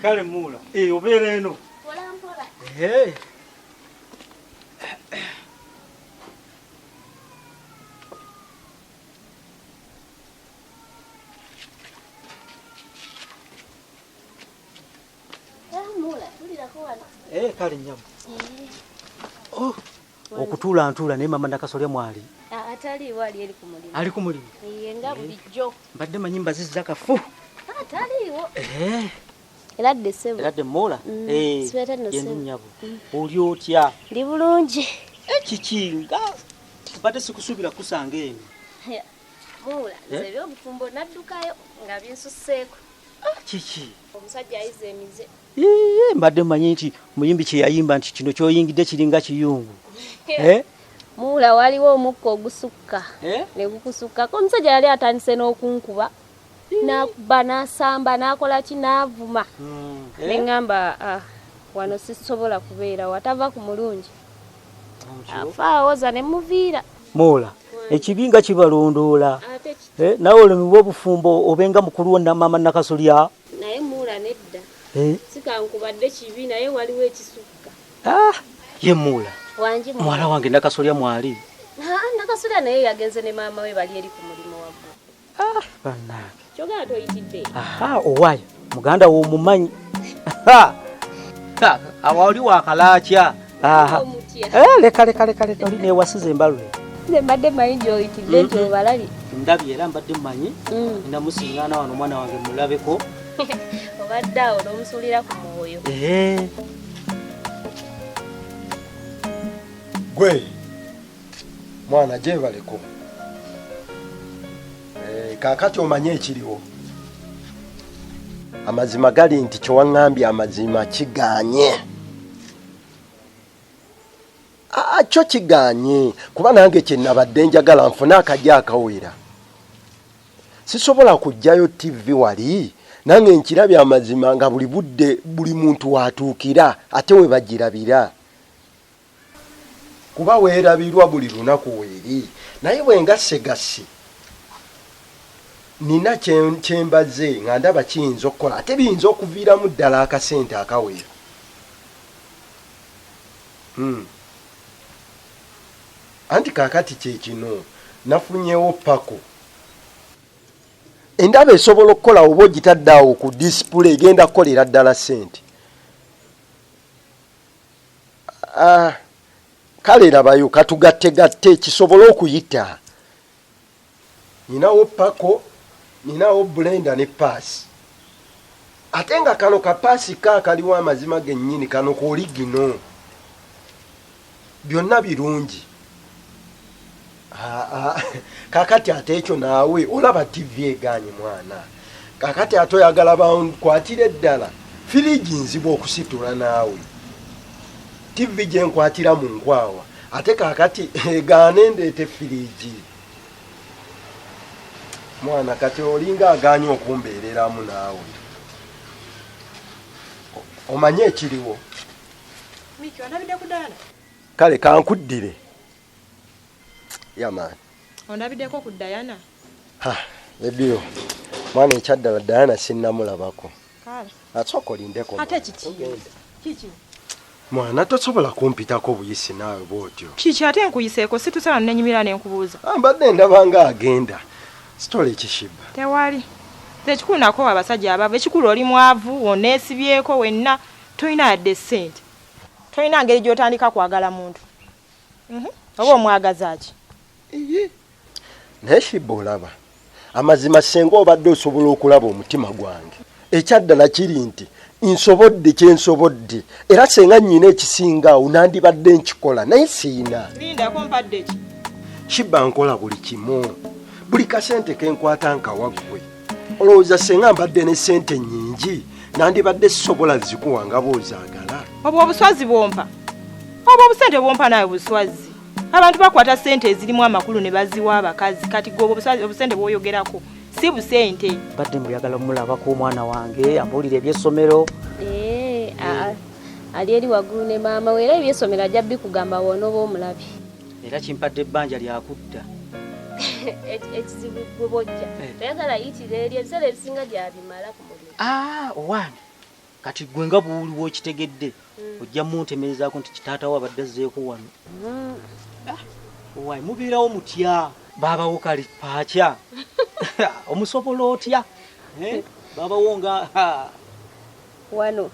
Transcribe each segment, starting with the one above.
Kale mula. Obeera eno. Mpola. Kale nyamu. Okutuula ntuula naye mama Nakasolya mwali. Atali wali eri ku mulimu. Ali ku mulimu. Nga bulijjo. Mbadde manyi mbazizza kafu. Ataliiwo. Eradde sebo. Eradde mula. Siweta no sebo. Yennyabo. Oli otya? Ndi bulungi. Kikinga. Mbadde sikusubira kusanga eno. Mula, nze by'obufumbo naddukayo nga binsusseeko. Kiki? Omusajja ayize emize. Mbadde manyi nti muyimbi kye yayimba nti kino kyoyingidde kiringa kiyungu. Mula waliwo omukka ogusukka. Ne gukusukkako omusajja yali atandise n'okunkuba. Nakuba n'asamba n'akola ki n'avuma. Ne ngamba wano sisobola kubeera watava ku mulungi. Afaawoza ne muviira. Mula, ekibinga kibalondoola. Nawe olemi bw'obufumbo obenga mukulu wonna mama Nakasolya. Naye Mula nedda. Sikankubadde kibi naye waliwo ekisukka. Ye Mula. Wanji mwala wange Nakasolya mwali. Nakasolya naye yagenze ne maama we bali eri ku mulimu wabwo. Bannange. Kyogera toyitidde. Owayo muganda wo mumanyi. Awali wakalaakya. Leka oli neewasiza embalwe. Nze mbadde manyi gy'oyitidde nti obalali. Ndabye era mbadde mmanyi. Namusiŋŋaana wano omwana wange mulabeko. Obadde awo n'omusuulira ku mwoyo. Gwe mwana gyebaleko. Kaakati omanye ekiriwo. Amazima gali nti kyewaŋŋambye amazima kiganye. Kyo kiganye kuba nange kye nabadde njagala nfune akajja akawera. Sisobola kujjayo TV wali nange nkirabye amazima nga buli budde buli muntu watuukira ate we bagirabira. Kuba weerabirwa buli lunaku weeri naye bwengasse nina kyembaze nga ndaba kiyinza okukola ate biyinza okuviiramu ddala akasente akawera. Anti kaakati kye kino nafunyewo pako. Endaba esobola okukola oba ogitadde awo ku display egenda kukolera ddala ssente. Kale labayo katugatte kisobola okuyita. Ninawo pako, ninawo blender ne paasi. Ate nga kano kapaasi kaliwo amazima gennyini kano koligino. Byonna birungi. Kakati ate ekyo naawe olaba TV eganye mwana. Kakati ate oyagala bankwatire ddala. Firiji nzibu okusitula naawe. TV gye nkwatira mu nkwawa. Ate kakati egaane ndeete firiji. Mwana kati olinga aganye okumbeereramu naawe. Omanye ekiriwo. Miki ondabidde ku Dayana? Kale kankuddire. Yaman. Ondabiddeko ku Dayana? Ebyo. Mwana ekyaddala Dayana sinnamulabako. Kale. Asooka olindeko. Ate kiki? Mwana tosobola kumpitako buyisi naawe bw'otyo. Kiki ate nkuyiseeko situsala nenyumira nenkubuuza. Mbadde ndaba nga agenda. Sitole ekishiba. Tewali. Ekikulu nako abasajja abava ekikulu oli mwavu oneesibyeko wenna toyina yadde ssente. Toyina ngeri gy'otandika kwagala muntu. Oba omwagaza ki? Naye Shiba olaba. Amazima senga obadde osobola okulaba omutima gwange. Ekyaddala kiri nti nsobodde kyensobodde era senga nnyina ekisinga unandibadde nkikola naye siina. Linda kompadde ki? Shiba nkola buli kimu. Buli kasente kenkwata nkawaggwe. Olowooza senga mbadde ne ssente nnyingi nandibadde sisobola zikuwa nga bw'ozaagala. Obwo obuswazi bwompa. Obwo obusente bwompa nawe buswazi. Abantu bakwata ssente ezirimu amakulu ne baziwa abakazi kati gwo obusente bw'oyogerako si busente. Badde mbuyagala mulabako omwana wange ambuulira eby'essomero. Ali eri waggulu ne maama we era eby'essomero ajja bikugamba wonooba omulabi. Era kimpadde ebbanja lyakudda. Ekizibu gwe bojja. Toyagala yitira eri ebiseera ebisinga gy'abimala ku mulimu. Owange. kati gwe nga buuliwo kitegedde ojja muntemerezaako nti kitaatawo abadde azzeeko wano wayi mubeerawo mutya baabawo kali paakya omusobola otya baabawo nga wano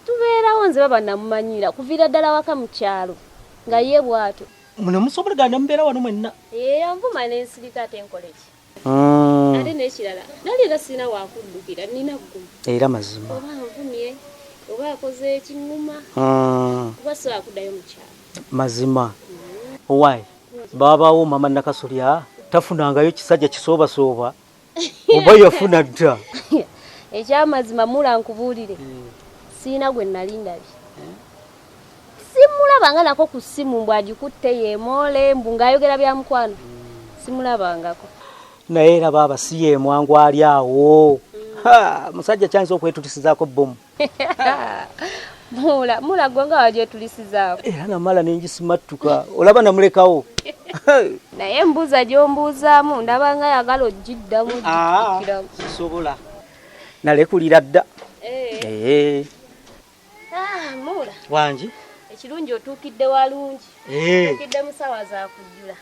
tubeerawo nze baba namumanyira kuviira ddala waka mu kyalo nga ye bwato mune musobola ganda mubeera wano mwenna anvuma n'ensirika ate nkoleki ate n'ekirala nalira sina wakuddukira nina gguma era mazima oba nvumye oba akoze ekiŋŋuma oba sobola kuddayo mu kyalo mazima owayi baabaawo mama Nakasolya tafunangayo kisajja kisoobasooba oba yafuna dda ekyamazima mula nkubuulire siina gwe nali ndabye simulabanga nako ku ssimu mbw agikutte yeemole mbu ng'ayogera bya mukwano simulabangako naye era baaba si ye mwangu ali awo musajja kyanyiza okwetulisizaako bomu mula gwe nga wagyetulisizaako era namala nenjisimattuka olaba namulekawo naye mbuuza gy'ombuuzaamu ndabanga yagala ogiddamu sobola nalekulira dda mula wangi ekirungi otuukidde walungi otuukidde mu ssaawa za kujjula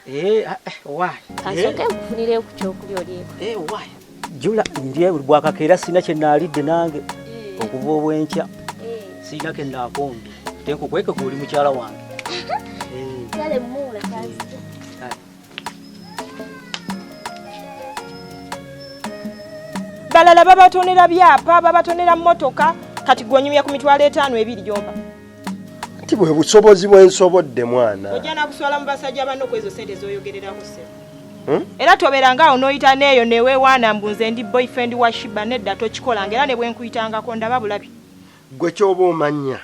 kansooke nkufunire ku kyokulya olyeko waayi jula ndye buli bwakakeera sina kye naalidde nange okuva obwenkya sina ke naakonde tenkukweke kuoli mukyala wange kale mula kanzija balala babatonera byapa babatonera mmotoka kati gwonyumya ku mitwalo 5 ebiri gyomba nti bwe busobozi bwensobodde mwana ojja nakuswala mu basajja banno ku ezo sente z'oyogererako se era tobeeranga awo n'oyita neeyo neweewaana mbunze ndi boyfriend wa Shiba nedda tokikolanga era ne bwe nkuyitangako ndaba bulabi gwe kyoba omanya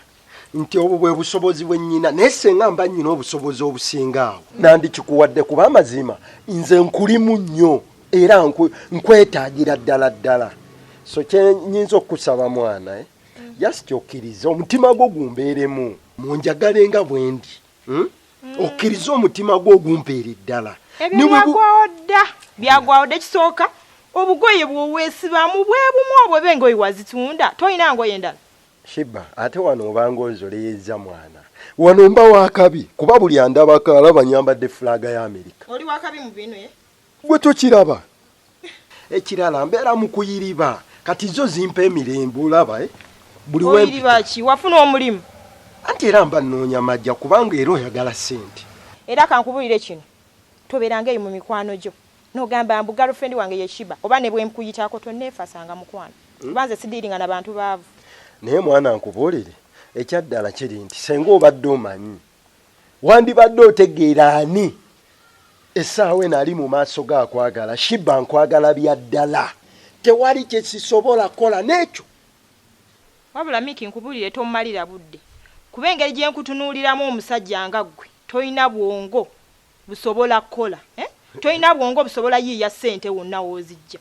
nti obwo bwe busobozi bwe nnyina naye senga mba nnyina obusobozi obusinga awo nandikikuwadde kuba amazima nze nkulimu nnyo era nkwetaagira ddala so kyenyinza okukusaba mwana just okkiriza omutima gwo gumbeeremu munjagale nga bwendi okkiriza omutima gwo ogumpeera ddala byagwawo dda kisooka obugoye bwoweesibamu bwe bumu obwebe ngoye wazitunda tolina ngoye endala Shiba ate wano obanga ozoleyeza mwana wano mba wakabi kuba buli andabako alaba nyambadde flaga ya Amerika oli wakabi mu bino gwe tokiraba ekirala mbeera mu kuyiriba kati zo zimpa emirembe olaba buli oyiriba ki wafuna omulimu anti era mba nnoonya majja kubanga era oyagala ssente era kankubulire kino tobeeranga eyo mu mikwano gyo n'ogamba mbu girlfriend wange ye Shiba oba ne bwe nkuyitaako tonneefasanga mukwano kubanze sidiiringa n'abantu baavu naye mwana nkubuulire ekyaddala kiri nti senga obadde omanyi wandibadde otegeera ani essaawa eno ali mu maaso gaakwagala Shiba nkwagala bya ddala tewali kye sisobola kola n'ekyo wabula Miki nkubuulire tommalira budde kuba engeri gye nkutunuuliramu omusajja nga ggwe toyina bwongo busobola kola toyina bwongo busobola yiiya ssente wonna woozijja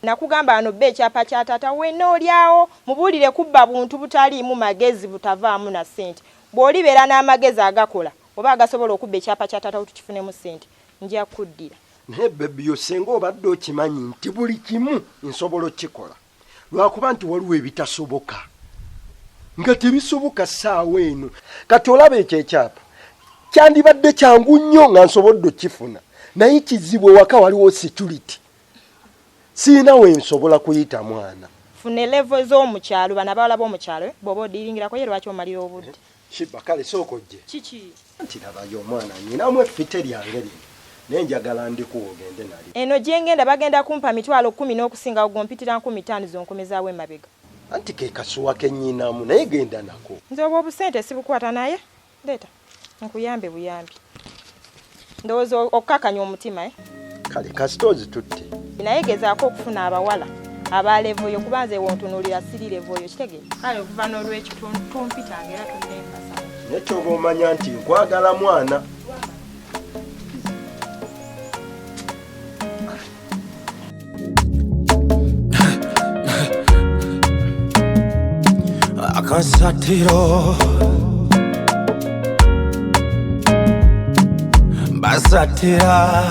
nakugamba ano bba ekyapa kya taata wenna olyawo mubuulire kubba buntu butaliimu magezi butavaamu na ssente bw'olibeera n'amagezi agakola oba agasobola okubba ekyapa kya taata tukifunemu ssente nja kuddira naye bebiyo senga obadde okimanyi nti buli kimu nsobola okikola lwakuba nti waliwo ebitasoboka nga tebisoboka ssaawa eno kati olaba ekyo ekyapa kyandibadde kyangu nnyo nga nsobodde okifuna naye kizibu ewaka waliwo security siina we nsobola kuyita mwana fune level z'omukyalo bana bawala b'omukyalo bw'oba odiringirako ye lwaki omalira obudde Shiba kale sookojje kiki nti labayo omwana nyinamu effite lyange lino naye njagala ndikuwa ogende nali eno gye ngenda bagenda kumpa mitwalo 10 n'okusinga gompitira 15 zonkomezaawo emabega anti ke kasuwa kennyinamu naye genda nako nze obwo obusente sibukwata naye leeta nkuyambe buyambi ndowooza okukakanya omutima kale kasitozi tutte naye gezaako okufuna abawala aba levoyo kuba nze wontunuulira siri levoyo kitegeeza kale okuva n'olwekyo tompitange era tonneefasa nekyoba omanya nti nkwagala mwana AKASATTIRO basatira